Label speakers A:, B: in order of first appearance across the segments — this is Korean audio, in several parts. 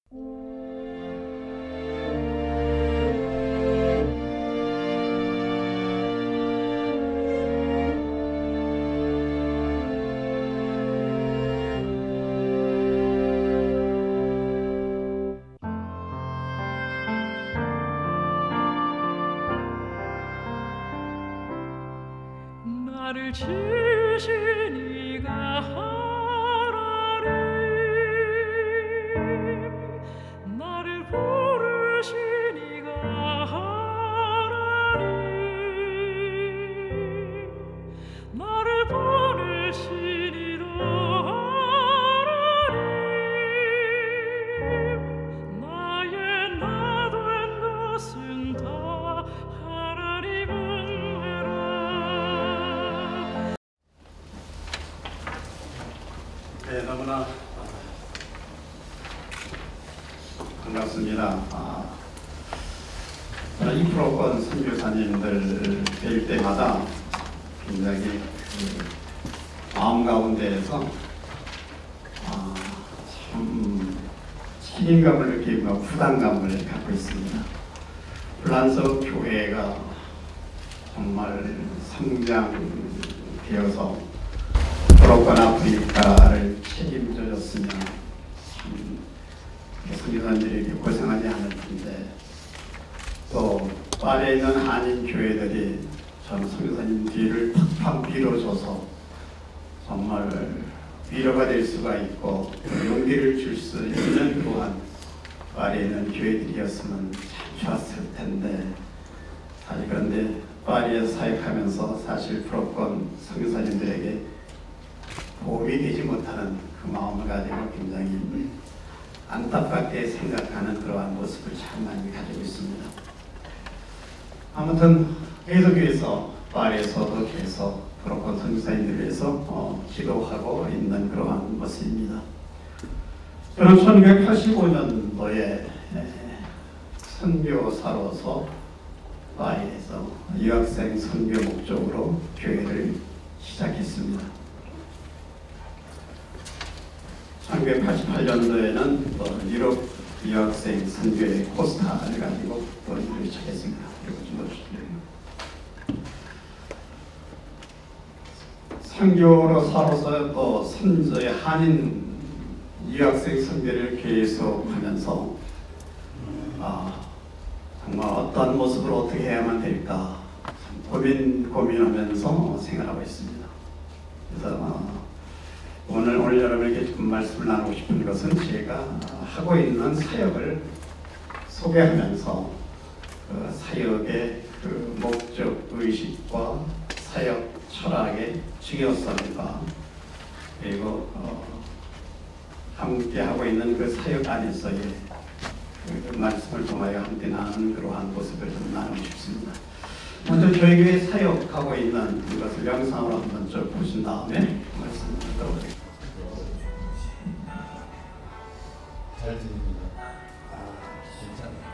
A: 나를 지으신 이가 하나님, 나를 부르신 이가 하나님, 나를 보내신 이도 하나님, 나의 나 된 것은 다 하나님 은혜라.
B: 네, 너무나 반갑습니다. 이 프로권 선교사님들 뵐 때마다 굉장히 마음 가운데에서 참 책임감을 느끼고 부담감을 갖고 있습니다. 프랑스 교회가 정말 성장되어서 프로권 아프리카를 책임져줬으면 선교사님들이 고생하지 않을 텐데, 또 파리에 있는 한인 교회들이 전 선교사님 뒤를 팍팍 밀어줘서 정말 위로가 될 수가 있고 용기를 줄 수 있는 또한 파리에 있는 교회들이었으면 참 좋았을 텐데, 사실 그런데 파리에 사역하면서 사실 프로권 선교사님들에게 도움이 되지 못하는 그 마음을 가지고 굉장히 안타깝게 생각하는 그러한 모습을 참 많이 가지고 있습니다. 아무튼 계속해서 파리에서도 계속 프로권 선교사님들을 위해서 기도하고 있는 그러한 모습입니다. 저는 1985년도에 선교사로서 파리에서 유학생 선교 목적으로 교회를 시작했습니다. 1988년도에는 유럽 유학생 선교의 코스타를 가지고 또 일을 시작했습니다. 그리고 좀 선교로서로서 또 선저의 한인 유학생 선교를 계속하면서 정말 어떤 모습으로 어떻게 해야만 될까 고민하면서 생활하고 있습니다. 그래서 오늘 여러분에게 조금 말씀을 나누고 싶은 것은 제가 하고 있는 사역을 소개하면서 그 사역의 그 목적 의식과 사역 철학의 중요성과 그리고 함께 하고 있는 그 사역 안에서의 그 말씀을 통하여 함께 나누는 그러한 모습을 좀 나누고 싶습니다. 먼저 저희 교회 사역하고 있는 이것을 영상으로 한번 쭉 보신 다음에 말씀을 듣도록 하겠습니다.
C: 잘 들립니다. 괜찮아요.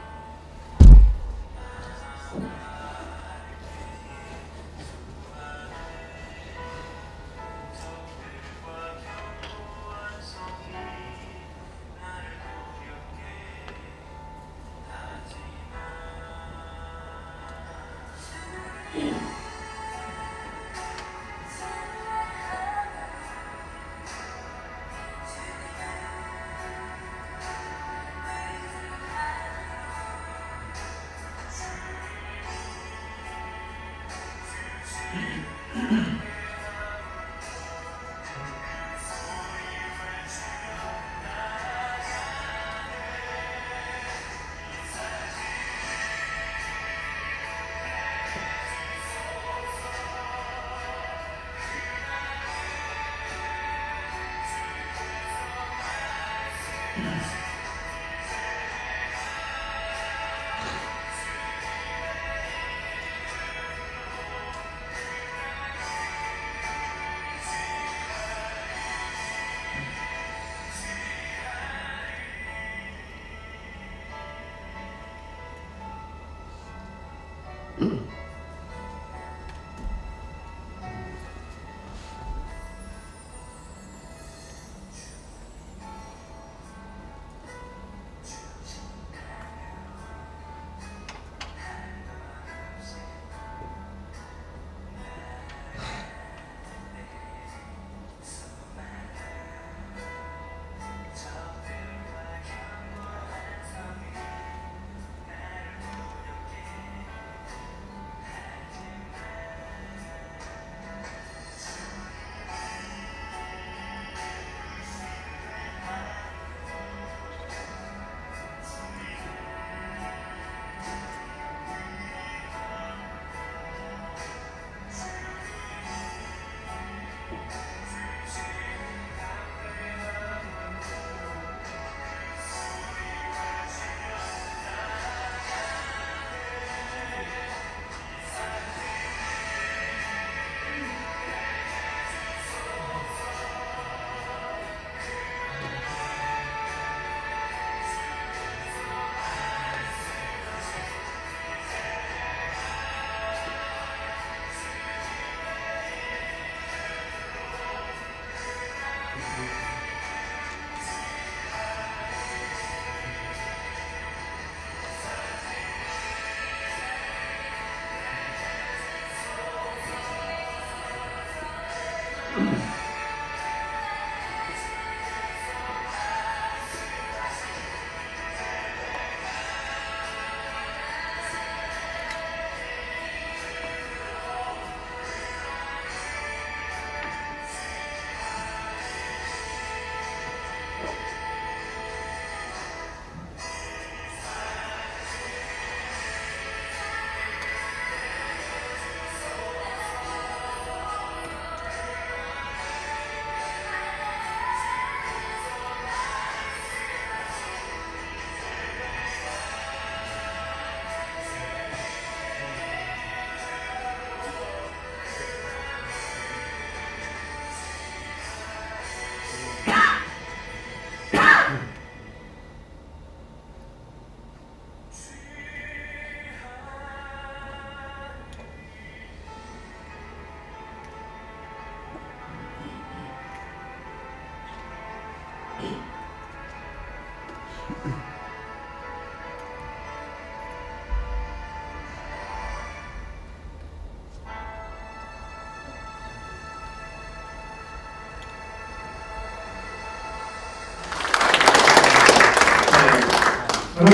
B: 저는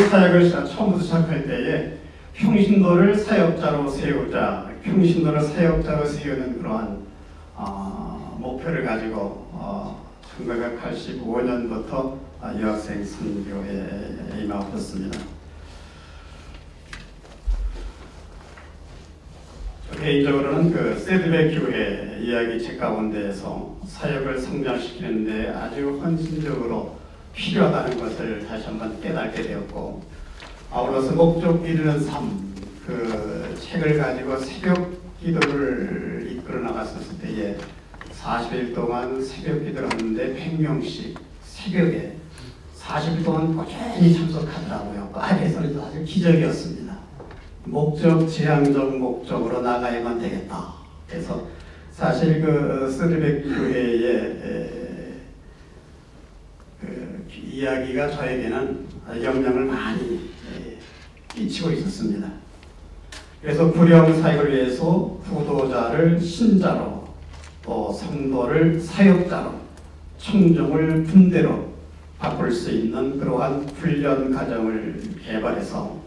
B: 사역을 처음부터 시작할 때에 평신도를 사역자로 세우자, 평신도를 사역자로 세우는 그러한 목표를 가지고 1985년부터 유학생 선교에 임하였습니다. 개인적으로는 그 세드백 교회 이야기 책 가운데에서 사역을 성장시키는데 아주 헌신적으로 필요하다는 것을 다시 한번 깨닫게 되었고, 아울러서 목적 이루는 삶, 그 책을 가지고 새벽 기도를 이끌어 나갔었을 때에 40일 동안 새벽 기도를 하는데 100명씩 새벽에 40일 동안 꾸준히 참석하더라고요. 안에서는 아주 기적이었습니다. 목적, 지향적 목적으로 나가야만 되겠다. 그래서 사실 그 세드백 교회의 이야기가 저에게는 영향을 많이 끼치고 있었습니다. 그래서 구령 사역을 위해서 부도자를 신자로, 또 성도를 사역자로, 청중을 군대로 바꿀 수 있는 그러한 훈련 과정을 개발해서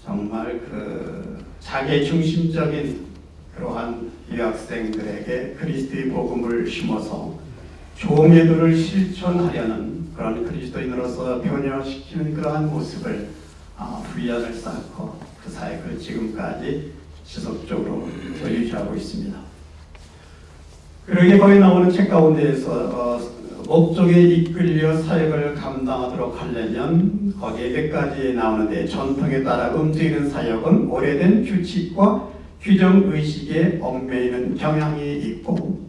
B: 정말 그 자기 중심적인 그러한 유학생들에게 그리스도의 복음을 심어서 종애도를 실천하려는 그런 그리스도인으로서 변화시키는 그러한 모습을 훈련을 쌓고 그 사역을 지금까지 지속적으로 유지하고 있습니다. 그러게 거기 나오는 책 가운데에서 목적에 이끌려 사역을 감당하도록 하려면 거기에 몇 가지 나오는데, 전통에 따라 움직이는 사역은 오래된 규칙과 규정의식에 얽매이는 경향이 있고,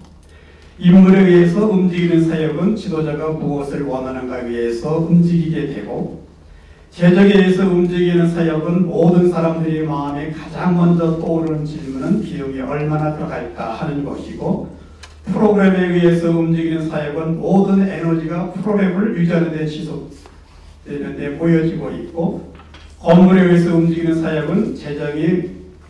B: 인물에 의해서 움직이는 사역은 지도자가 무엇을 원하는가에 의해서 움직이게 되고, 제적에 의해서 움직이는 사역은 모든 사람들의 마음에 가장 먼저 떠오르는 질문은 비용이 얼마나 들어갈까 하는 것이고, 프로그램에 의해서 움직이는 사역은 모든 에너지가 프로그램을 유지하는 데 지속되는 데 모여지고 있고, 건물에 의해서 움직이는 사역은 재정이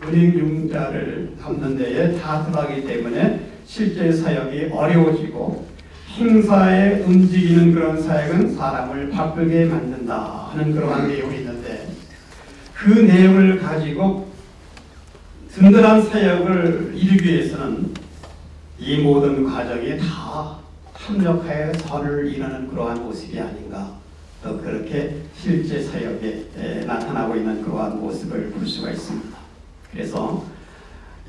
B: 은행융자를 갚는 데에 다 들어가기 때문에 실제 사역이 어려워지고, 행사에 움직이는 그런 사역은 사람을 바쁘게 만든다 하는 그러한 내용이 있는데, 그 내용을 가지고 든든한 사역을 이루기 위해서는 이 모든 과정이 다 합력하여 선을 이루는 그러한 모습이 아닌가, 또 그렇게 실제 사역에 나타나고 있는 그러한 모습을 볼 수가 있습니다. 그래서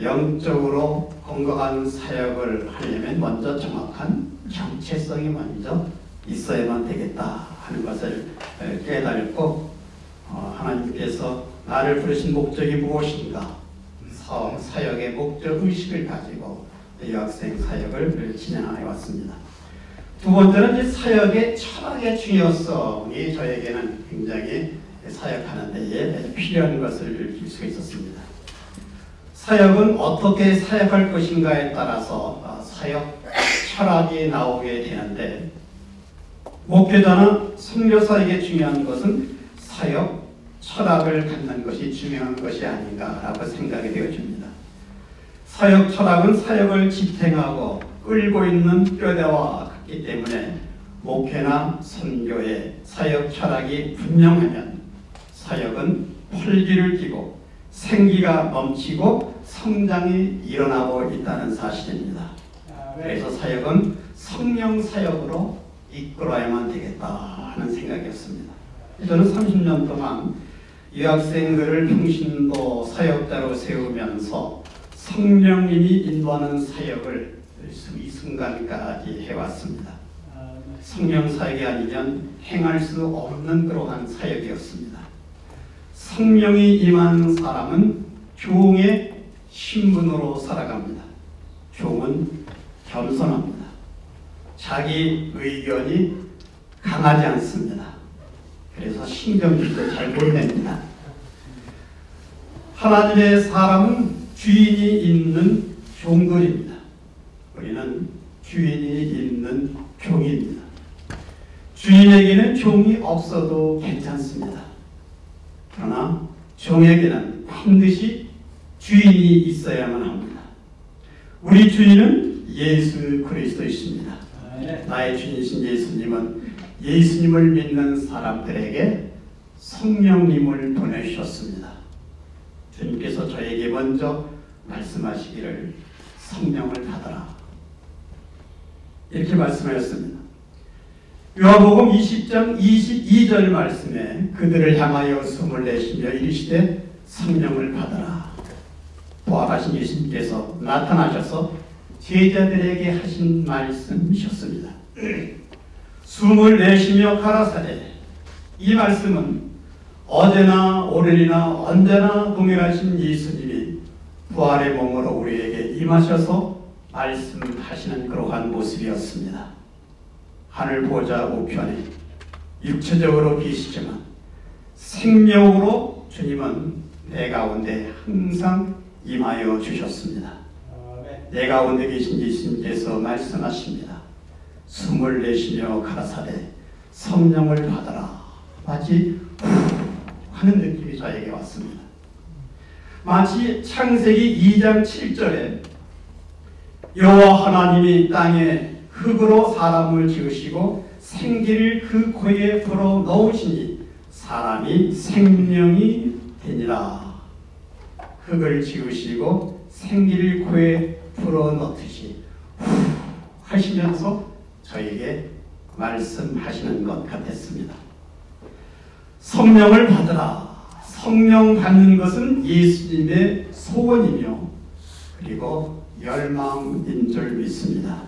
B: 영적으로 건강한 사역을 하려면 먼저 정확한 정체성이 먼저 있어야만 되겠다 하는 것을 깨닫고, 하나님께서 나를 부르신 목적이 무엇인가, 사역의 목적의식을 가지고 유학생 사역을 진행해 왔습니다. 두 번째는 이제 사역의 철학의 중요성이 저에게는 굉장히 사역하는 데에 필요한 것을 느낄 수가 있었습니다. 사역은 어떻게 사역할 것인가에 따라서 사역 철학이 나오게 되는데, 목회자나 선교사에게 중요한 것은 사역 철학을 갖는 것이 중요한 것이 아닌가라고 생각이 되어집니다. 사역 철학은 사역을 지탱하고 끌고 있는 뼈대와 같기 때문에 목회나 선교의 사역 철학이 분명하면 사역은 활기를 띠고 생기가 넘치고 성장이 일어나고 있다는 사실입니다. 그래서 사역은 성령 사역으로 이끌어야만 되겠다 하는 생각이었습니다. 저는 30년 동안 유학생들을 평신도 사역자로 세우면서 성령님이 인도하는 사역을 이 순간까지 해왔습니다. 성령 사역이 아니면 행할 수 없는 그러한 사역이었습니다. 성령이 임한 사람은 종의 신분으로 살아갑니다. 종은 겸손합니다. 자기 의견이 강하지 않습니다. 그래서 신경질도 잘 못 냅니다. 하나님의 사람은 주인이 있는 종들입니다. 우리는 주인이 있는 종입니다. 주인에게는 종이 없어도 괜찮습니다. 그러나 종에게는 반드시 주인이 있어야만 합니다. 우리 주인은 예수 그리스도이십니다. 나의 주인이신 예수님은 예수님을 믿는 사람들에게 성령님을 보내주셨습니다. 주님께서 저에게 먼저 말씀하시기를 성령을 받아라, 이렇게 말씀하셨습니다. 요한복음 20장 22절 말씀에 그들을 향하여 숨을 내쉬며 이르시되 성령을 받아라. 부활하신 예수님께서 나타나셔서 제자들에게 하신 말씀이셨습니다. 숨을 내쉬며 가라사대, 이 말씀은 어제나 오늘이나 언제나 동일하신 예수님이 부활의 몸으로 우리에게 임하셔서 말씀하시는 그러한 모습이었습니다. 하늘 보좌 우편에 육체적으로 계시지만 생명으로 주님은 내 가운데 항상 임하여 주셨습니다. 내 가운데 계신 예수님께서 말씀하십니다. 숨을 내쉬며 가라사대 성령을 받아라. 마치 하는 느낌이 저에게 왔습니다. 마치 창세기 2장 7절에 여호와 하나님이 땅에 흙으로 사람을 지으시고 생기를 그 코에 불어 넣으시니 사람이 생명이 되니라. 흙을 지으시고 생기를 코에 불어 넣듯이 하시면서 저에게 말씀하시는 것 같았습니다. 성령을 받으라. 성령 받는 것은 예수님의 소원이며 그리고 열망인 줄 믿습니다.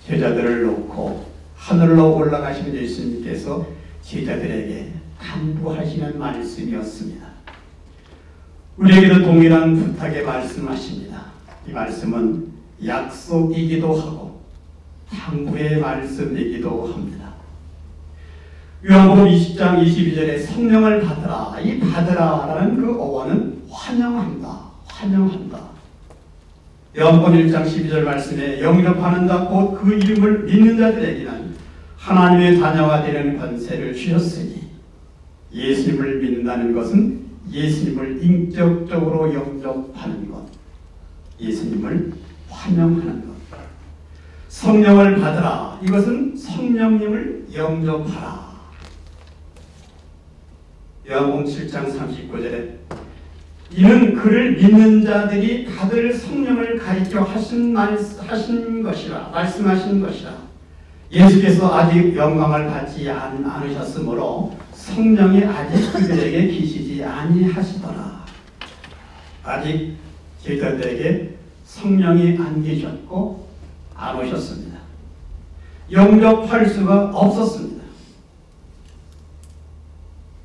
B: 제자들을 놓고 하늘로 올라가신 예수님께서 제자들에게 간구하시는 말씀이었습니다. 우리에게도 동일한 부탁의 말씀하십니다. 이 말씀은 약속이기도 하고 당부의 말씀이기도 합니다. 요한복음 20장 22절에 성령을 받으라. 이 받으라라는 그 어원은 환영한다, 환영한다. 요한복음 1장 12절 말씀에 영접하는 자 곧 그 이름을 믿는 자들에게는 하나님의 자녀가 되는 권세를 주셨으니, 예수님을 믿는다는 것은 예수님을 인격적으로 영접하는 것, 예수님을 환영하는 것. 성령을 받으라. 이것은 성령님을 영접하라. 요한복음 7장 39절에 이는 그를 믿는 자들이 다들 성령을 가리켜 하신 것이라, 말씀하신 것이라. 예수께서 아직 영광을 받지 않으셨으므로 성령이 아직 그들에게 계시지 아니하시더라. 아직 제자들에게 성령이 안 계셨고 안 오셨습니다. 영접할 수가 없었습니다.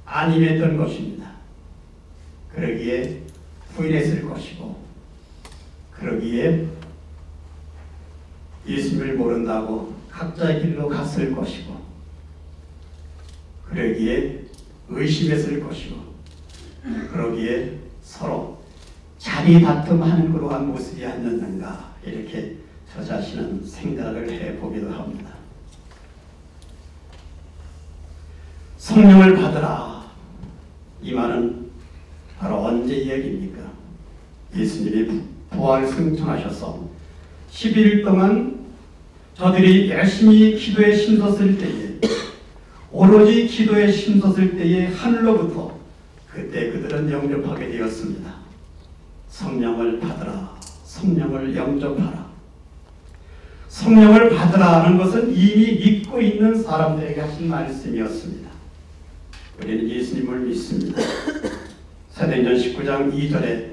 B: 안 임했던 것입니다. 그러기에 부인했을 것이고, 그러기에 예수님을 모른다고 각자의 길로 갔을 것이고, 그러기에 의심했을 것이고, 그러기에 서로 자리 다툼하는 그러한 모습이 아니었는가, 이렇게 저 자신은 생각을 해보기도 합니다. 성령을 받으라. 이 말은 바로 언제 이야기입니까? 예수님이 부활 승천하셔서 10일 동안 저들이 열심히 기도에 힘썼을 때에, 오로지 기도에 힘썼을 때에 하늘로부터 그때 그들은 영접하게 되었습니다. 성령을 받으라. 성령을 영접하라. 성령을 받으라는 것은 이미 믿고 있는 사람들에게 하신 말씀이었습니다. 우리는 예수님을 믿습니다. 사도행전 19장 2절에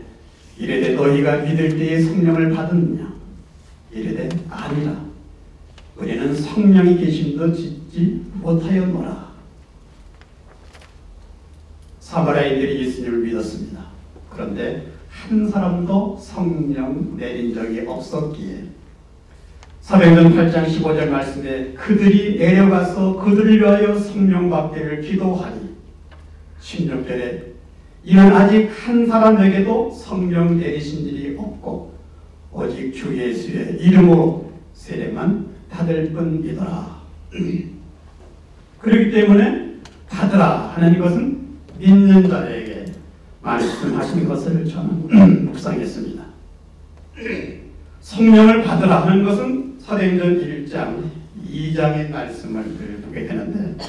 B: 이르되 너희가 믿을 때에 성령을 받았느냐? 이르되 아니라 우리는 성령이 계심도 짓지 못하였노라. 사마리아인들이 예수님을 믿었습니다. 그런데 한 사람도 성령 내린 적이 없었기에 사도행전 8장 15절 말씀에 그들이 내려가서 그들을 위하여 성령 받기를 기도하니, 16절에 이는 아직 한 사람에게도 성령 내리신 일이 없고 오직 주 예수의 이름으로 세례만 받을 뿐이더라. 그렇기 때문에 받으라 하는 것은 믿는 자에게 말씀하신 것을 저는 묵상했습니다. 성령을 받으라 하는 것은 사도행전 1장 2장의 말씀을 보게 되는데,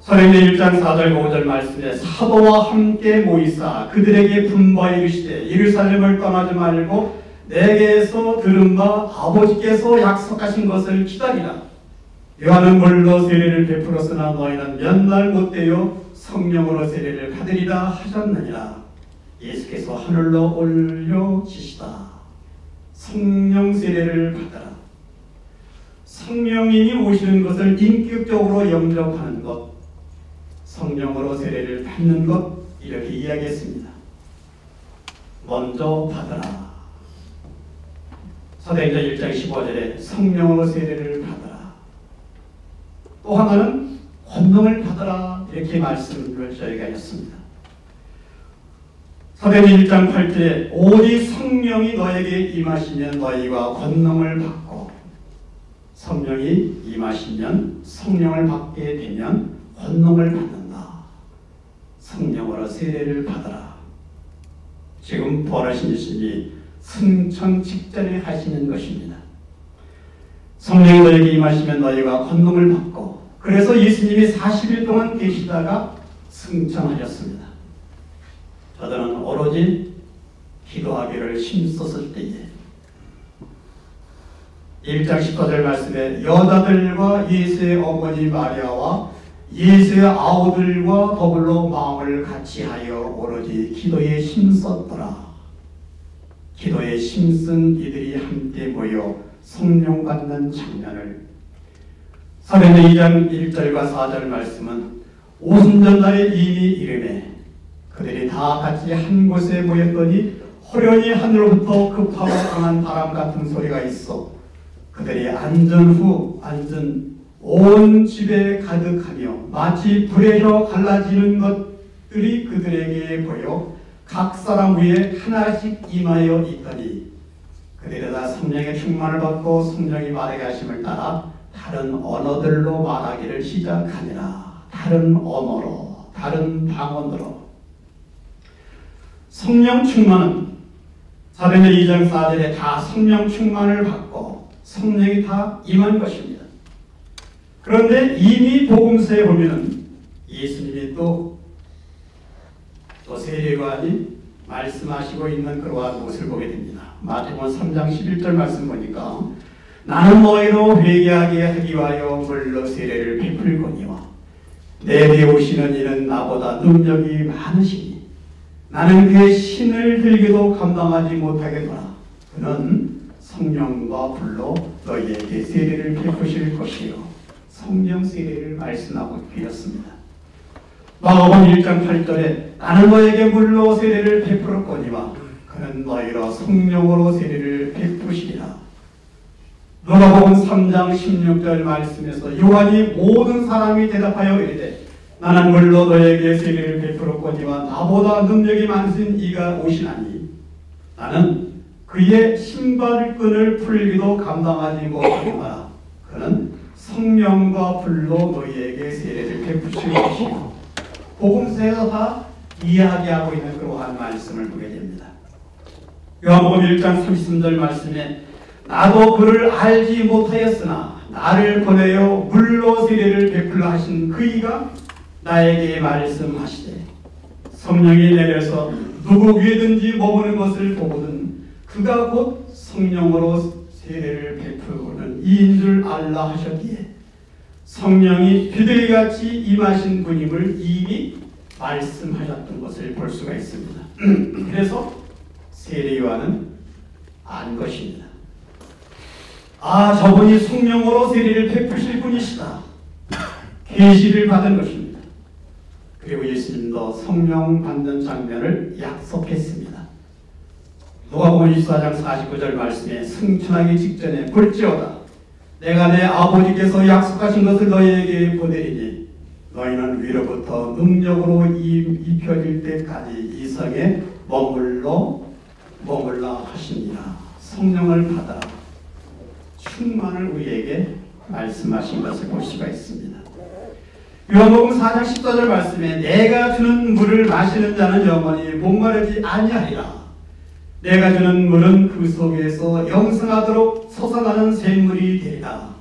B: 사도행전 1장 4절 5절 말씀에 사도와 함께 모이사 그들에게 분부하여 이르시되 예루살렘을 떠나지 말고 내게서 들은 바 아버지께서 약속하신 것을 기다리라. 요한은 물로 세례를 베풀었으나 너희는 몇 날 못되어 성령으로 세례를 받으리라 하셨느니라. 예수께서 하늘로 올려지시다. 성령 세례를 받아라. 성령님이 오시는 것을 인격적으로 영접하는 것, 성령으로 세례를 받는 것, 이렇게 이야기했습니다. 먼저 받아라. 사도행전 1장 15절에 성령으로 세례를 받아라. 또 하나는 권능을 받아라, 이렇게 말씀을 저희가 했습니다. 사도행전 1장 8절에 오직 성령이 너에게 임하시면 너희가 권능을 받고, 성령이 임하시면 성령을 받게 되면 권능을 받는다. 성령으로 세례를 받아라. 지금 부활하신 예수님이 승천 직전에 하시는 것입니다. 성령이 너에게 임하시면 너희가 권능을 받고, 그래서 예수님이 40일 동안 계시다가 승천하셨습니다. 저들은 오로지 기도하기를 힘썼을 때에 1장 14절 말씀에 여자들과 예수의 어머니 마리아와 예수의 아우들과 더불어 마음을 같이하여 오로지 기도에 힘썼더라. 기도에 힘쓴 이들이 함께 모여 성령 받는 장면을, 사도행전 2장 1절과 4절 말씀은 오순절날에 이미 이르매 그들이 다 같이 한 곳에 모였더니 호련히 하늘로부터 급하고 강한 바람 같은 소리가 있어 그들이 앉은 후 앉은 온 집에 가득하며 마치 불에서 갈라지는 것들이 그들에게 보여 각 사람 위에 하나씩 임하여 있더니 그들이 다 성령의 충만을 받고 성령이 말하게 하심을 따라 다른 언어들로 말하기를 시작하니라. 다른 언어로, 다른 방언으로. 성령 충만은 사도행전 2장 4절에 다 성령 충만을 받고 성령이 다 임한 것입니다. 그런데 이미 복음서에 보면은 예수님이 또 세례요한이 말씀하시고 있는 그러한 모습을 보게 됩니다. 마태복음 3장 11절 말씀 보니까 나는 너희로 회개하게 하기 위하여 물로 세례를 베풀거니와 내 뒤에 오시는 이는 나보다 능력이 많으시니 나는 그의 신을 들기도 감당하지 못하겠노라. 그는 성령과 불로 너희에게 세례를 베푸실 것이요. 성령 세례를 말씀하고 계셨습니다. 마가복음 1장 8절에 나는 너에게 물로 세례를 베풀었거니와 그는 너희로 성령으로 세례를 베푸시리라. 누가복음 3장 16절 말씀에서 요한이 모든 사람이 대답하여 이르되 나는 물로 너에게 세례를 베풀었거니와 나보다 능력이 많으신 이가 오시나니 나는 그의 신발끈을 풀기도 감당하지 못하노라. 그는 성령과 불로 너희에게 세례를 베푸실 것이요. 복음서에서 다 이야기하고 있는 그러한 말씀을 보게 됩니다. 요한복음 1장 33절 말씀에 나도 그를 알지 못하였으나 나를 보내어 물로 세례를 베풀라 하신 그이가 나에게 말씀하시되 성령이 내려서 누구 위에든지 머무는 것을 보거든 그가 곧 성령으로 세례를 베푸는 이인 줄 알라 하셨기에 성령이 비둘기같이 임하신 분임을 이미 말씀하셨던 것을 볼 수가 있습니다. 그래서 세례요한은 안 것입니다. 아, 저분이 성령으로 세례를 베푸실 분이시다. 계시를 받은 것입니다. 그리고 예수님도 성령 받는 장면을 약속했습니다. 누가복음 24장 49절 말씀에 승천하기 직전에 볼지어다 내가 내 아버지께서 약속하신 것을 너희에게 보내리니 너희는 위로부터 능력으로 입혀질 때까지 이 성에 머물라 하시니라. 성령을 받아 충만을 우리에게 말씀하신 것을 볼 수가 있습니다. 요한복음 4장 14절 말씀에 내가 주는 물을 마시는 자는 영원히 목마르지 아니하리라. 내가 주는 물은 그 속에서 영생하도록 솟아나는 샘물이 되리라.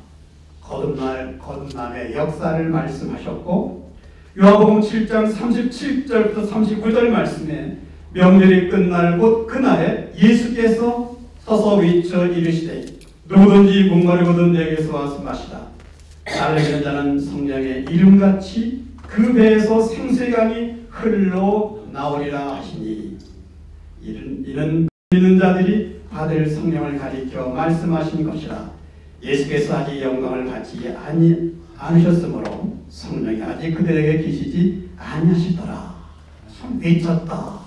B: 거듭남의 역사를 말씀하셨고, 요한복음 7장 37절부터 39절 말씀에 명절이 끝날 곧 그날에 예수께서 서서 외쳐 이르시되 누구든지 목마르거든 내게서 와서 마시라. 나를 믿는 자는 성령의 이름같이 그 배에서 생수의 강이 흘러나오리라 하시니, 이는 믿는 자들이 받을 성령을 가리켜 말씀하신 것이라. 예수께서 아직 영광을 받지 않으셨으므로 성령이 아직 그들에게 계시지 아니하시더라. 참 외쳤다.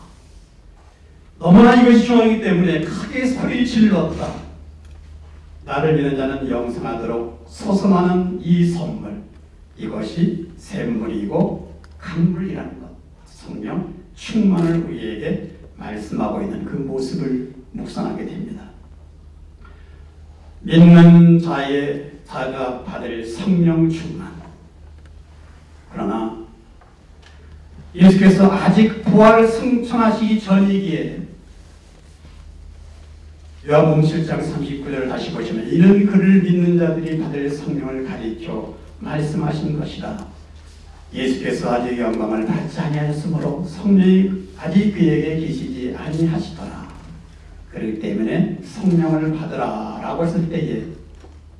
B: 너무나 이것이 중요하기 때문에 크게 소리 질렀다. 나를 믿는 자는 영생하도록 솟아나는 이 선물, 이것이 샘물이고 강물이라는 것, 성령 충만을 우리에게 말씀하고 있는 그 모습을 묵상하게 됩니다. 믿는 자가 받을 성령 충만. 그러나 예수께서 아직 부활 승천하시기 전이기에 요한복음 7장 39절을 다시 보시면 이는 그를 믿는 자들이 받을 성령을 가리켜 말씀하신 것이라. 예수께서 아직 영광을 받지 아니하였으므로 성령이 아직 그에게 계시지 아니하시더라. 그렇기 때문에 성령을 받으라 라고 했을 때에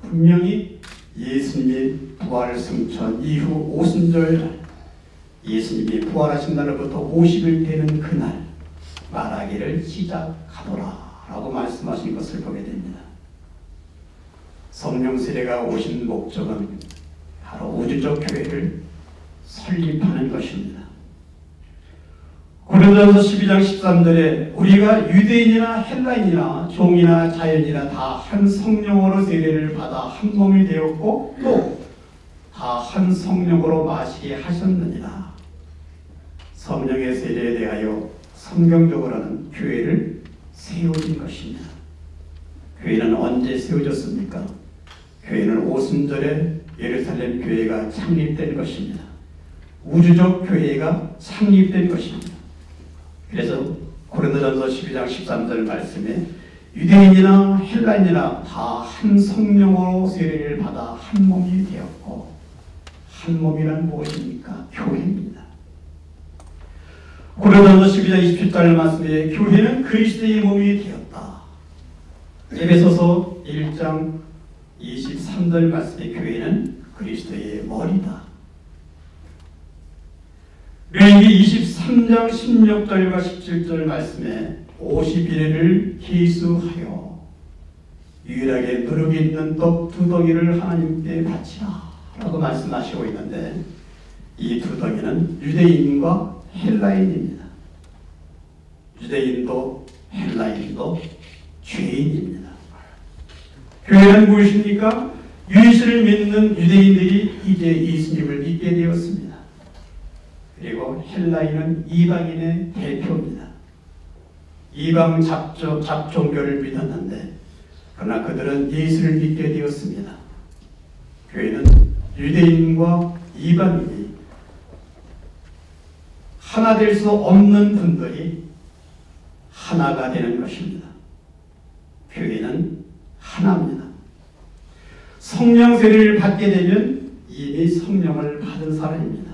B: 분명히 예수님이 부활 승천 이후 오순절, 예수님이 부활하신 날로부터 50일 되는 그날 말하기를 시작하더라 라고 말씀하신 것을 보게 됩니다. 성령 세례가 오신 목적은 바로 우주적 교회를 설립하는 것입니다. 고린도전서 12장 13절에 우리가 유대인이나 헬라인이나 종이나 자연이나 다 한 성령으로 세례를 받아 한 몸이 되었고 또 다 한 성령으로 마시게 하셨느니라. 성령의 세례에 대하여 성경적으로는 교회를 세워진 것입니다. 교회는 언제 세워졌습니까? 교회는 오순절에 예루살렘 교회가 창립된 것입니다. 우주적 교회가 창립된 것입니다. 그래서 고린도전서 12장 13절 말씀에 유대인이나 헬라인이나 다 한 성령으로 세례를 받아 한 몸이 되었고, 한 몸이란 무엇입니까? 교회입니다. 고린도전서 12장 27절 말씀에 교회는 그리스도의 몸이 되었다. 에베소서 1장 23절 말씀에 교회는 그리스도의 머리다. 레위기 23장 16절과 17절 말씀에 50일을 계수하여 유일하게 누룩이 있는 떡 2덩이를 하나님께 바치라 라고 말씀하시고 있는데, 이 2덩이는 유대인과 헬라인입니다. 유대인도 헬라인도 죄인입니다. 교회는 무엇입니까? 유일신을 믿는 유대인들이 이제 예수님을 믿게 되었습니다. 그리고 헬라인은 이방인의 대표입니다. 이방 잡종교를 믿었는데 그러나 그들은 예수를 믿게 되었습니다. 교회는 유대인과 이방인이 하나 될 수 없는 분들이 하나가 되는 것입니다. 교회는 하나입니다. 성령 세례를 받게 되면 이미 성령을 받은 사람입니다.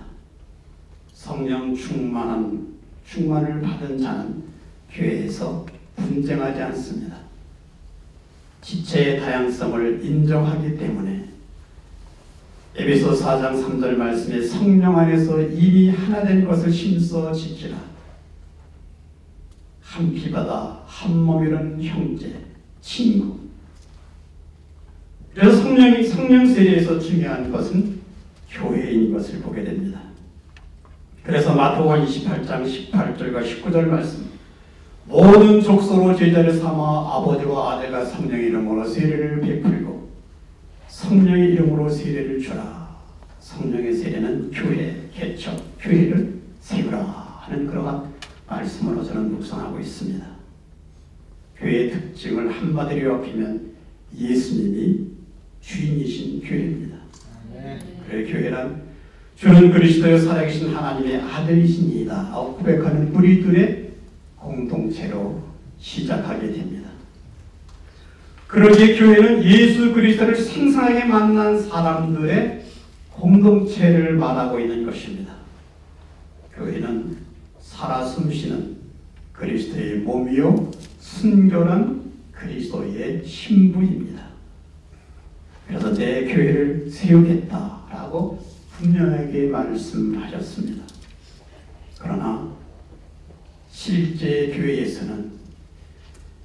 B: 성령 충만을 받은 자는 교회에서 분쟁하지 않습니다. 지체의 다양성을 인정하기 때문에 에베소 4장 3절 말씀에 성령 안에서 이미 하나 된 것을 심써 지키라. 한 피바다 한 몸이라는 형제, 친구. 그래서 성령 세례에서 중요한 것은 교회인 것을 보게 됩니다. 그래서 마태복음 28장 18절과 19절 말씀, 모든 족속으로 제자를 삼아 아버지와 아들과 성령의 이름으로 세례를 베풀고 성령의 이름으로 세례를 주라. 성령의 세례는 교회 개척, 교회를 세우라 하는 그러한 말씀으로 저는 묵상하고 있습니다. 교회의 특징을 한마디로 요약하면 예수님이 주인이신 교회입니다. 그래 교회란 주는 그리스도의 살아계신 하나님의 아들이시니이다 고백하는 우리들의 공동체로 시작하게 됩니다. 그러기에 교회는 예수 그리스도를 생생하게 만난 사람들의 공동체를 말하고 있는 것입니다. 교회는 살아 숨쉬는 그리스도의 몸이요 순결한 그리스도의 신부입니다. 그래서 내 교회를 세우겠다라고 분명하게 말씀하셨습니다. 그러나 실제 교회에서는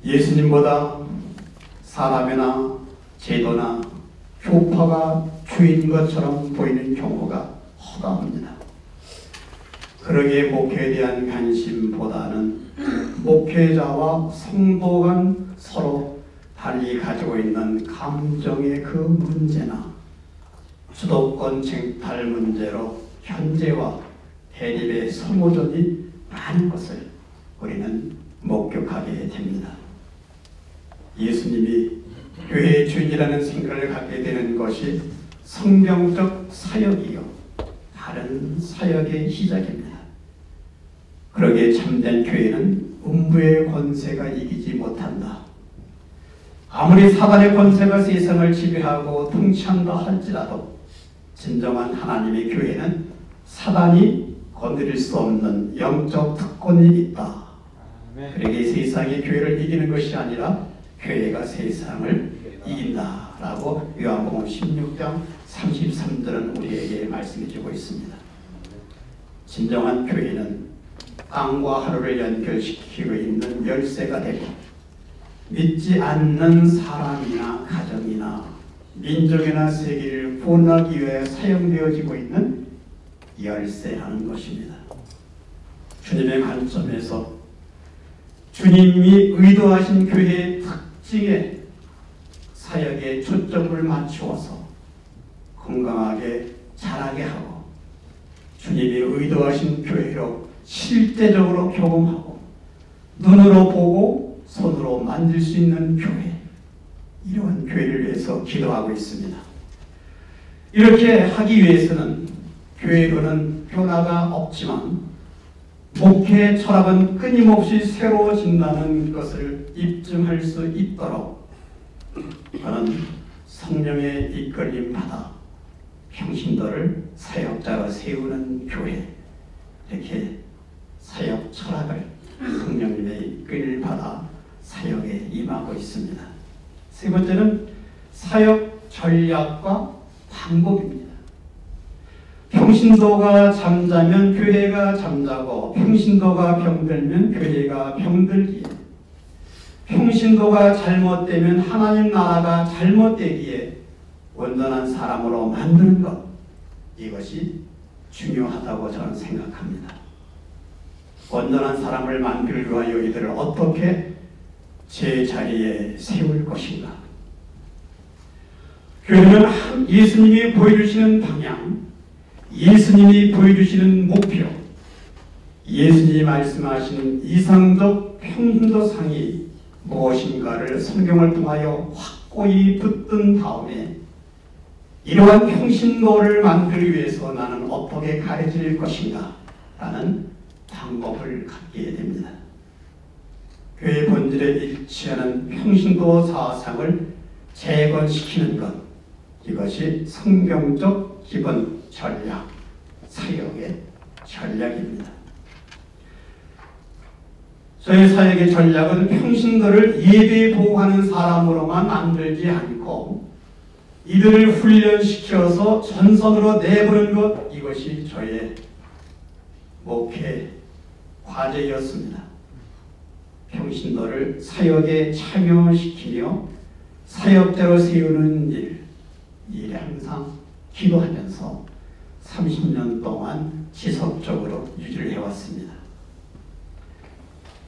B: 예수님보다 사람이나 제도나 교파가 주인 것처럼 보이는 경우가 허다합니다. 그러기에 목회에 대한 관심보다는 목회자와 성도 간 서로 달리 가지고 있는 감정의 그 문제나 주도권 쟁탈 문제로 현재와 대립의 소모전이 많은 것을 우리는 목격하게 됩니다. 예수님이 교회의 주인이라는 생각을 갖게 되는 것이 성경적 사역이요 다른 사역의 시작입니다. 그러기에 참된 교회는 음부의 권세가 이기지 못한다. 아무리 사단의 권세가 세상을 지배하고 통치한다 할지라도 진정한 하나님의 교회는 사단이 건드릴 수 없는 영적 특권이 있다. 그러기에 세상의 교회를 이기는 것이 아니라 교회가 세상을 이긴다라고 요한복음 16장 33절은 우리에게 말씀해주고 있습니다. 진정한 교회는 땅과 하루를 연결시키고 있는 열쇠가 되고 믿지 않는 사람이나 가정이나 민족이나 세계를 구원하기 위해 사용되어지고 있는 열쇠라는 것입니다. 주님의 관점에서 주님이 의도하신 교회의 특징에 사역에 초점을 맞추어서 건강하게 자라게 하고 주님이 의도하신 교회로 실제적으로 경험하고 눈으로 보고 손으로 만질 수 있는 교회, 이러한 교회를 위해서 기도하고 있습니다. 이렇게 하기 위해서는 교회로는 변화가 없지만 목회 철학은 끊임없이 새로워진다는 것을 입증할 수 있도록 저는 성령의 이끌림 받아 평신도를 사역자로 세우는 교회, 이렇게 사역 철학을 성령님의 이끌림을 받아 사역에 임하고 있습니다. 세 번째는 사역 전략과 방법입니다. 평신도가 잠자면 교회가 잠자고 평신도가 병들면 교회가 병들기에 평신도가 잘못되면 하나님 나라가 잘못되기에 온전한 사람으로 만드는 것, 이것이 중요하다고 저는 생각합니다. 온전한 사람을 만들기 위하여 이들을 어떻게 제 자리에 세울 것인가. 교회는 예수님이 보여주시는 방향, 예수님이 보여주시는 목표, 예수님이 말씀하시는 이상적 평신도상이 무엇인가를 성경을 통하여 확고히 붙든 다음에 이러한 평신도를 만들기 위해서 나는 어떻게 가르칠 것인가 라는 방법을 갖게 됩니다. 교회 본질에 일치하는 평신도 사상을 재건시키는 것, 이것이 성경적 기본 전략, 사역의 전략입니다. 저희 사역의 전략은 평신도를 예배 보호하는 사람으로만 만들지 않고 이들을 훈련시켜서 전선으로 내보는 것, 이것이 저의 목회 과제였습니다. 평신도를 사역에 참여시키며 사역자로 세우는 일에 항상 기도하면서 30년 동안 지속적으로 유지를 해왔습니다.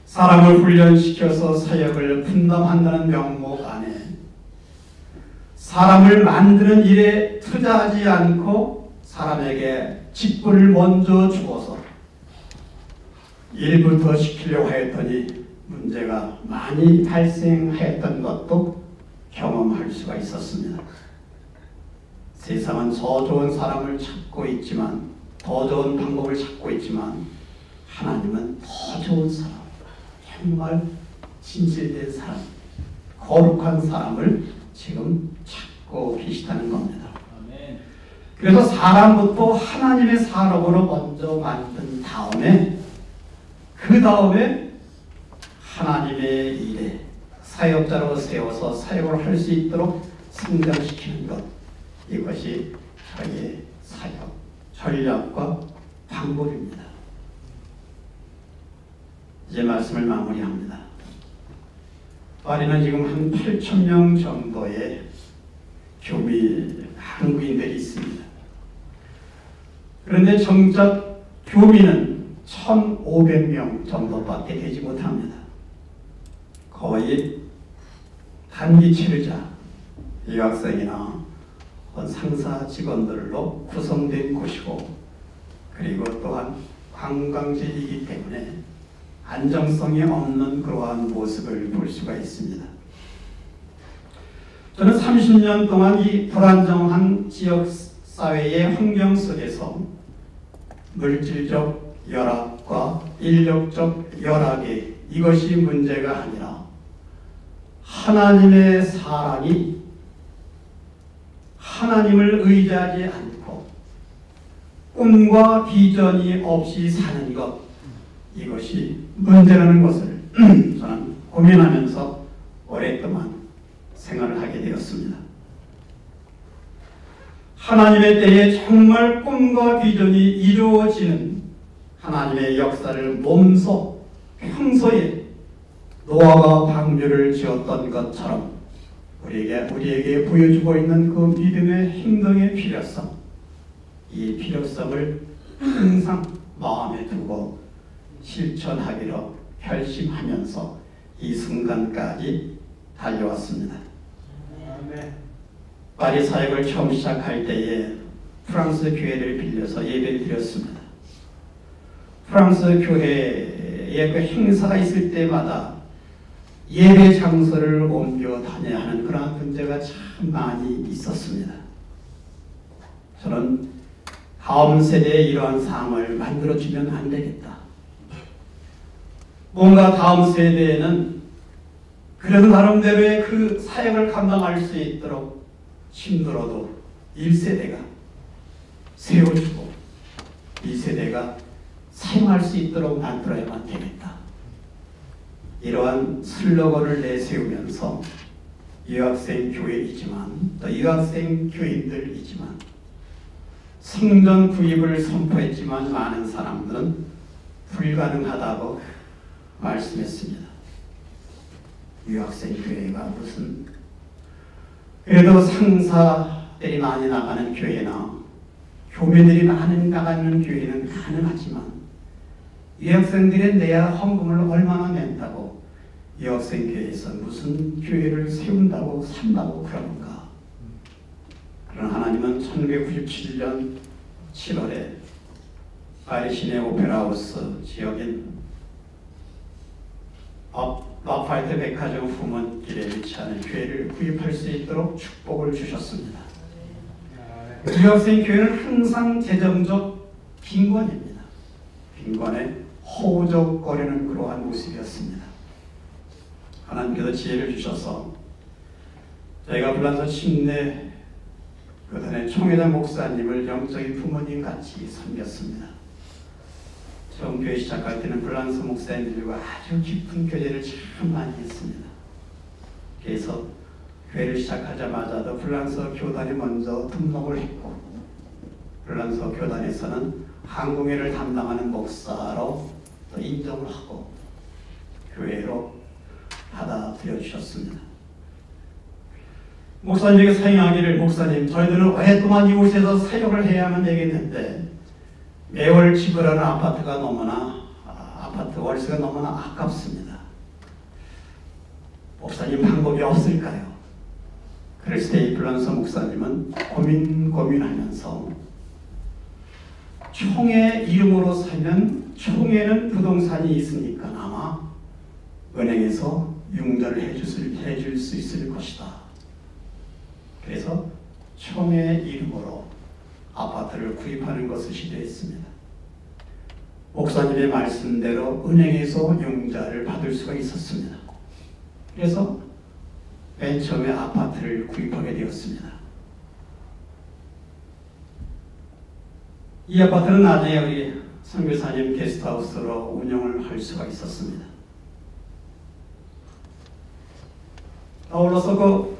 B: 사람을 훈련시켜서 사역을 분담한다는 명목 안에 사람을 만드는 일에 투자하지 않고 사람에게 직분을 먼저 주어서 일부터 시키려고 했더니 문제가 많이 발생하였던 것도 경험할 수가 있었습니다. 세상은 저 좋은 사람을 찾고 있지만 더 좋은 방법을 찾고 있지만 하나님은 더 좋은 사람, 정말 진실된 사람, 거룩한 사람을 지금 찾고 계시다는 겁니다. 그래서 사람부터 하나님의 사람으로 먼저 만든 다음에 그 다음에 하나님의 일에 사역자로 세워서 사역을 할 수 있도록 성장시키는 것, 이것이 저희의 사역 전략과 방법입니다. 이제 말씀을 마무리합니다. 파리는 지금 한 8,000명 정도의 한국인들이 있습니다. 그런데 정작 교민은 1,500명 정도밖에 되지 못합니다. 거의 단기 체류자, 유학생이나 상사 직원들로 구성된 곳이고, 그리고 또한 관광지이기 때문에 안정성이 없는 그러한 모습을 볼 수가 있습니다. 저는 30년 동안 이 불안정한 지역사회의 환경 속에서 물질적 열악과 인력적 열악이 이것이 문제가 아니라 하나님의 사랑이 하나님을 의지하지 않고 꿈과 비전이 없이 사는 것, 이것이 문제라는 것을 저는 고민하면서 오랫동안 생활을 하게 되었습니다. 하나님의 때에 정말 꿈과 비전이 이루어지는 하나님의 역사를 몸소 평소에 노아가 방주를 지었던 것처럼 우리에게 보여주고 있는 그 믿음의 행동의 필요성, 이 필요성을 항상 마음에 두고 실천하기로 결심하면서 이 순간까지 달려왔습니다. 파리 사역을 처음 시작할 때에 프랑스 교회를 빌려서 예배를 드렸습니다. 프랑스 교회에 그 행사가 있을 때마다 예배 장소를 옮겨 다녀야 하는 그런 문제가 참 많이 있었습니다. 저는 다음 세대에 이러한 상황을 만들어주면 안 되겠다. 뭔가 다음 세대에는 그래도 나름대로의 그 사역을 감당할 수 있도록 힘들어도 1세대가 세워주고 2세대가 사용할 수 있도록 만들어야만 되겠다. 이러한 슬로건을 내세우면서 유학생 교회이지만 또 유학생 교인들이지만 성전 구입을 선포했지만 많은 사람들은 불가능하다고 말씀했습니다. 유학생 교회가 무슨, 그래도 상사들이 많이 나가는 교회나 교민들이 많이 나가는 교회는 가능하지만 유학생들이 내야 헌금을 얼마나 낸다고 유학생 교회에서 무슨 교회를 세운다고 산다고 그러는가. 그러나 하나님은 1997년 7월에 파리 시내 오페라하우스 지역인 라파에트 백화점 후문길에 위치하는 교회를 구입할 수 있도록 축복을 주셨습니다. 유학생 교회는 항상 재정적 빈곤입니다. 빈곤에 허우적거리는 그러한 모습이었습니다. 하나님께서 지혜를 주셔서 저희가 불란서 침례 교단의 총회장 목사님을 영적인 부모님 같이 섬겼습니다. 처음 교회 시작할 때는 불란서 목사님들과 아주 깊은 교제를 참 많이 했습니다. 그래서 교회를 시작하자마자도 불란서 교단에 먼저 등록을 했고, 불란서 교단에서는 한국회를 담당하는 목사로 또 인정을 하고 교회로 받아들여 주셨습니다. 목사님에게 사용하기를, 목사님, 저희들은 오랫동안 이곳에서 사역을 해야만 되겠는데 매월 지불하는 아파트 월세가 너무나 아깝습니다. 목사님 방법이 없을까요? 그랬을 때 불란서 목사님은 고민하면서 총회 이름으로 사면 총회는 부동산이 있으니까 아마 은행에서 융자를 해줄 수 있을 것이다. 그래서 총회 이름으로 아파트를 구입하는 것을 시도했습니다. 목사님의 말씀대로 은행에서 융자를 받을 수가 있었습니다. 그래서 맨 처음에 아파트를 구입하게 되었습니다. 이 아파트는 나중에 우리 선교사님 게스트하우스로 운영을 할 수가 있었습니다. 아울러서 그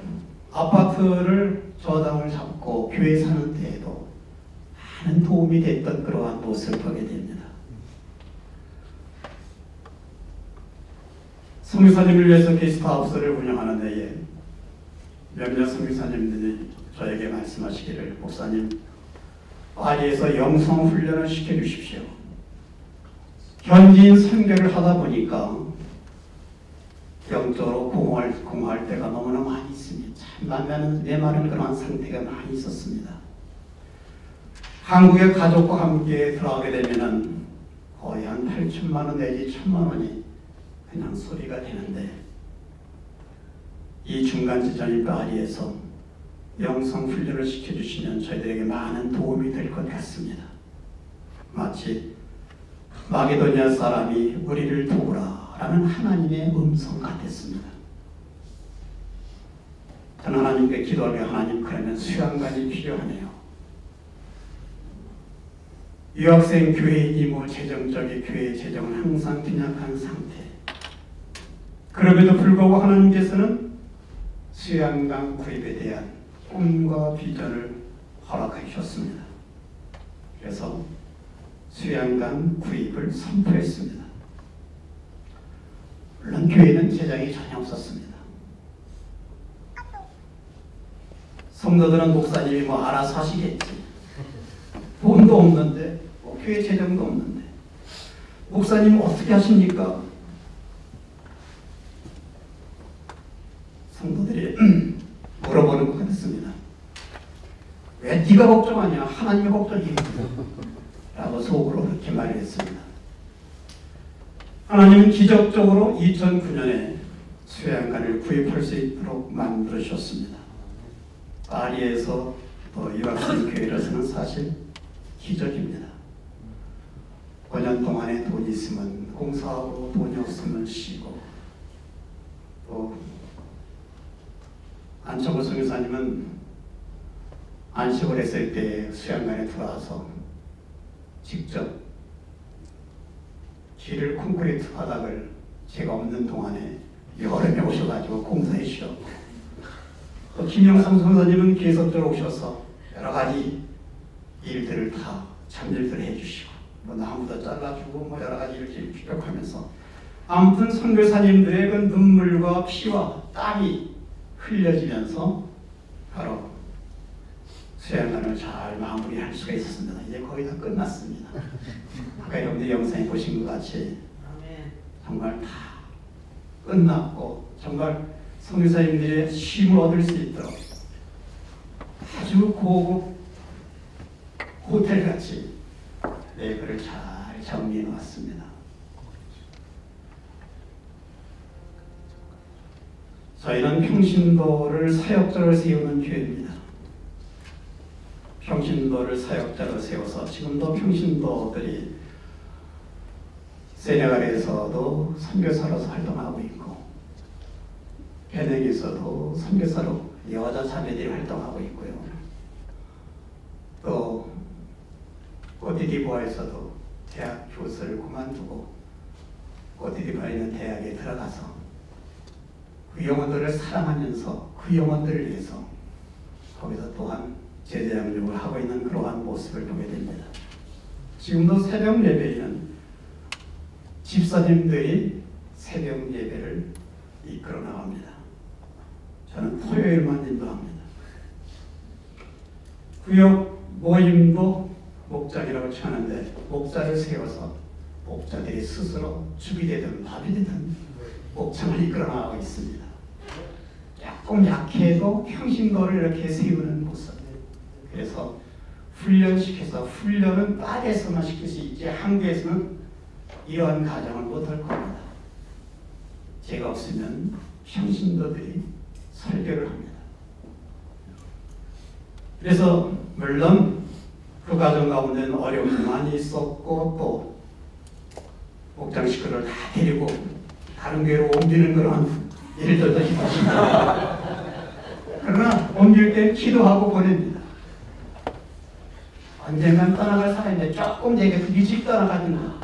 B: 아파트를 저당을 잡고 교회 사는 데에도 많은 도움이 됐던 그러한 모습을 보게 됩니다. 선교사님을 위해서 게스트하우스를 운영하는 데에 몇몇 선교사님들이 저에게 말씀하시기를, 목사님, 파리에서 영성 훈련을 시켜주십시오. 현지인 선교를 하다 보니까 영적으로 공허할 때가 너무나 많이 있습니다. 참 메마른 그러한 상태가 많이 있었습니다. 한국의 가족과 함께 들어가게 되면은 거의 한 8천만 원 내지 1,000만 원이 그냥 소리가 되는데, 이 중간 지점인 파리에서 영성 훈련을 시켜주시면 저희들에게 많은 도움이 될 것 같습니다. 마치 마게도니아 사람이 우리를 도우라 라는 하나님의 음성 같았습니다. 저는 하나님께 기도하며, 하나님, 그러면 수양관이 필요하네요. 유학생 교회이니 뭐 재정적인 교회 재정은 항상 빈약한 상태. 그럼에도 불구하고 하나님께서는 수양관 구입에 대한 꿈과 비전을 허락하셨습니다. 그래서 수양관 구입을 선포했습니다. 물론 교회는 재정이 전혀 없었습니다. 성도들은 목사님이 뭐 알아서 하시겠지. 돈도 없는데, 교회 재정도 없는데 목사님 어떻게 하십니까? 성도들이 물어보는 것 같습니다. 왜 네가 걱정하냐? 하나님이 걱정이야. 라고 속으로 그렇게 말했습니다. 하나님은 기적적으로 2009년에 수양관을 구입할 수 있도록 만들어주셨습니다. 파리에서 또 유학생 교회로서는 사실 기적입니다. 5년 동안에 돈이 있으면 공사하고 돈이 없으면 쉬고, 또 안철호 선교사님은 안식을 했을 때 수양관에 들어와서 직접 길을 콘크리트 바닥을 제가 없는 동안에 여름에 오셔가지고 공사해 주셨고, 또 김영삼 선교사님은 계속적으로 오셔서 여러 가지 일들을 다 참일들을 해주시고, 뭐 나무도 잘라주고 뭐 여러 가지 일을 기록하면서, 아무튼 선교사님들의 그 눈물과 피와 땀이 흘려지면서 바로 수양관을 잘 마무리할 수가 있었습니다. 이제 거의 다 끝났습니다. 아까 여러분들 영상에 보신 것 같이 정말 다 끝났고, 정말 선교사님들의 쉼을 얻을 수 있도록 아주 고급 호텔같이 그를 잘 정리해 놓았습니다. 저희는 평신도를 사역자로 세우는 교회입니다. 평신도를 사역자로 세워서 지금도 평신도들이 세네갈에서도 선교사로서 활동하고 있고, 베냉에서도 선교사로 여자 자매들이 활동하고 있고요. 또 코트디부아에서도 대학 교수를 그만두고 코트디부아에 있는 대학에 들어가서 그 영혼들을 사랑하면서 그 영혼들을 위해서 거기서 또한 제자 양육을 하고 있는 그러한 모습을 보게 됩니다. 지금도 새벽 예배에는 집사님들이 새벽 예배를 이끌어 나갑니다. 저는 토요일만 인도합니다. 구역 모임도 목장이라고 칭하는데, 목자를 세워서 목자들이 스스로 죽이 되든 밥이 되든 목장을 이끌어 나가고 있습니다. 조금 약해도 평신도를 이렇게 세우는 모습. 그래서 훈련시켜서, 훈련은 파리에서만 시킬 수 있지 한국에서는 이러한 가정을 못할 겁니다. 제가 없으면 평신도들이 설교를 합니다. 그래서 물론 그 과정 가운데는 어려움도 많이 있었고 또 목장 식구를 다 데리고 다른 교회로 옮기는 그런 일들도 있었습니다. 그러나 옮길 때 기도하고 보냅니다. 언젠간 떠나갈 사람인데 조금 되게 일찍 떠나가는 거.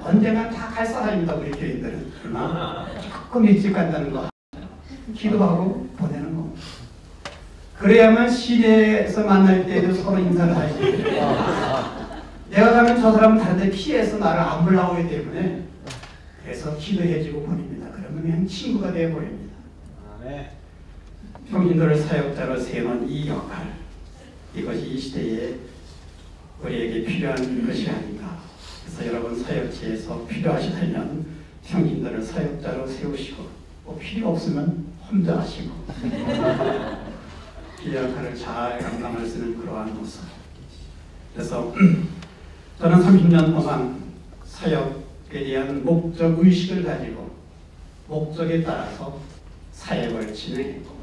B: 언젠간 다 갈 사람입니다, 우리 교인들은. 그러나 조금 일찍 간다는 거. 기도하고 보내는 거. 그래야만 시내에서 만날 때도 서로 인사를 하지. 내가 가면 저 사람은 다른데 피해서 나를 안 불러오기 때문에 그래서 기도해주고 보냅니다. 그러면 그냥 친구가 되어버립니다. 평신도를 사역자로 세우는 이 역할, 이것이 이 시대에 우리에게 필요한 것이 아닌가. 그래서 여러분 사역지에서 필요하시다면 평신도를 사역자로 세우시고 뭐 필요 없으면 혼자 하시고 이 역할을 잘 감당할 수 있는 그러한 모습. 그래서 저는 30년 동안 사역에 대한 목적 의식을 가지고 목적에 따라서 사역을 진행했고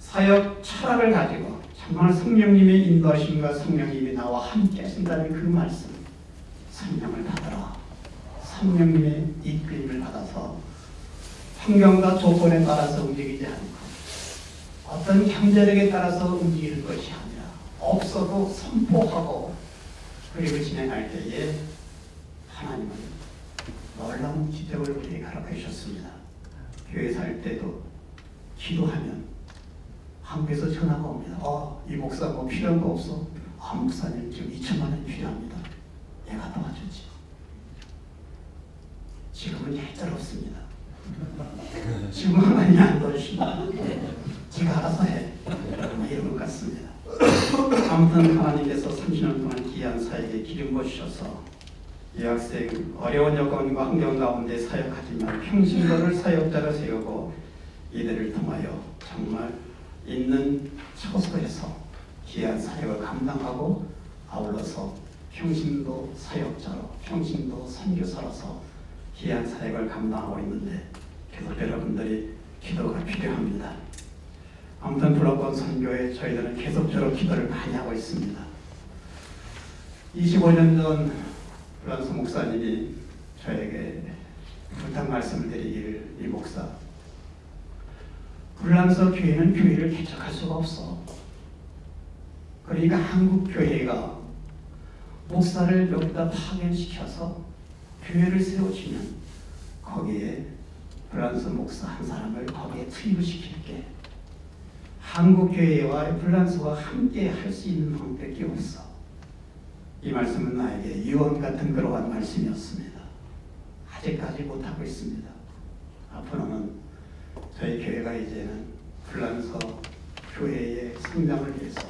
B: 사역 철학을 가지고 정말 성령님의 인도하심과 성령님이 나와 함께 하신다는 그 말씀, 성령을 받으라. 성령님의 이끌림을 받아서 환경과 조건에 따라서 움직이지 않고 어떤 경제력에 따라서 움직이는 것이 아니라 없어도 선포하고 그리고 진행할 때에 하나님은 놀라운 기적을 우리에게 허락해 주셨습니다. 교회 살 때도 기도하면 한국에서 전화가 옵니다. 이 목사 뭐 필요한 거 없어? 목사님 지금 2천만 원이 필요합니다. 내가 도와주지. 지금은 일절 없습니다. 지금 하나님이 안 도와주신다. 지가 알아서 해. 이런 것 같습니다. 아무튼 하나님께서 30년 동안 귀한 사역에 기름 부으셔서 이 학생 어려운 여건과 환경 가운데 사역하지만 평신도를 사역자로 세우고 이들을 통하여 정말 있는 처소에서 귀한 사역을 감당하고 아울러서 평신도 사역자로 평신도 선교사로서 귀한 사역을 감당하고 있는데 계속 여러분들이 기도가 필요합니다. 아무튼 불러본 선교에 저희들은 계속적으로 기도를 많이 하고 있습니다. 25년 전 불란서 목사님이 저에게 부탁 말씀을 드리기를, 이 목사, 불란서 교회는 교회를 개척할 수가 없어. 그러니까 한국 교회가 목사를 여기다 파견시켜서 교회를 세워주면 거기에 불란서 목사 한 사람을 거기에 투입을 시킬게. 한국 교회와 불란서와 함께 할 수 있는 방법밖에 없어. 이 말씀은 나에게 유언 같은 그러한 말씀이었습니다. 아직까지 못하고 있습니다. 앞으로는 저희 교회가 이제는 불란서 교회의 성장을 위해서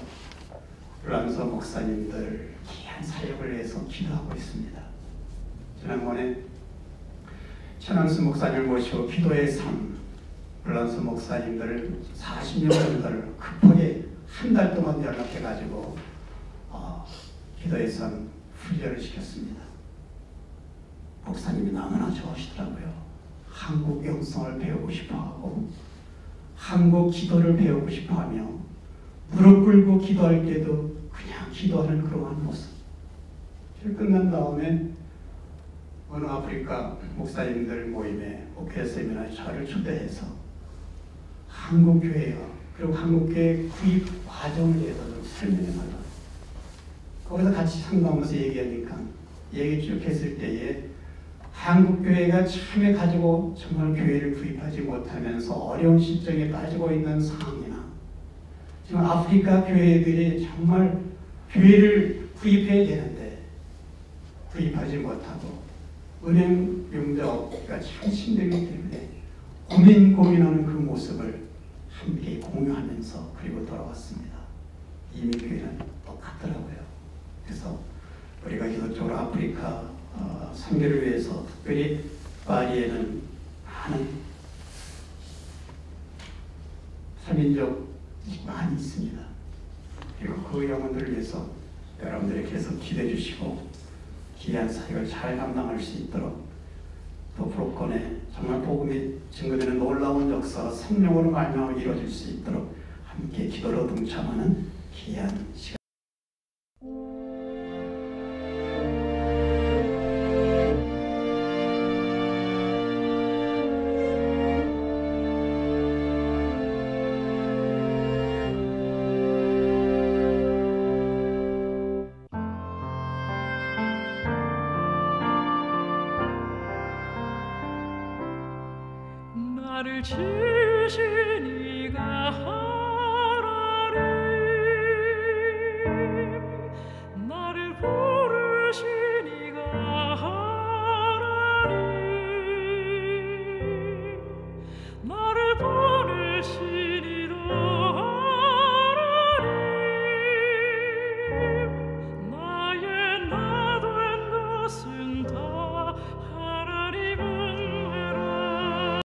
B: 불란서 목사님들 귀한 사역을 위해서 기도하고 있습니다. 지난번에 천안수 목사님을 모시고 기도의 삶, 불란서 목사님들 40년 정도를 급하게 한 달 동안 연락해가지고 기도의 삶 훈련을 시켰습니다. 목사님이 너무나 좋아하시더라고요. 한국 영성을 배우고 싶어하고 한국 기도를 배우고 싶어하며 무릎 꿇고 기도할 때도 그냥 기도하는 그러한 모습. 끝난 다음에 어느 아프리카 목사님들 모임에 목회 세미나에 저를 초대해서 한국 교회와 그리고 한국 교회 구입 과정에 대해서 좀 설명해 달라. 거기서 같이 상담하면서 얘기하니까 얘기 쭉 했을 때에 한국 교회가 처음에 가지고 정말 교회를 구입하지 못하면서 어려운 실정에 빠지고 있는 상황이나 지금 아프리카 교회들이 정말 교회를 구입해야 되는데 구입하지 못하고 은행 용적가 참 힘들기 때문에 고민하는 그 모습을 함께 공유하면서 그리고 돌아왔습니다. 이미 교회는 똑같더라고요. 그래서 우리가 계속적으로 아프리카 선교를 위해서 특별히 파리에는 많은 3민족이 많이 있습니다. 그리고 그 영혼들을 위해서 여러분들이 계속 기대해 주시고 귀한 사역을 잘 감당할 수 있도록 또 브로컨에 정말 복음이 증거되는 놀라운 역사가 성령으로 말미암아 이루어질 수 있도록 함께 기도로 동참하는 귀한 시간
A: 나를 지으신 이가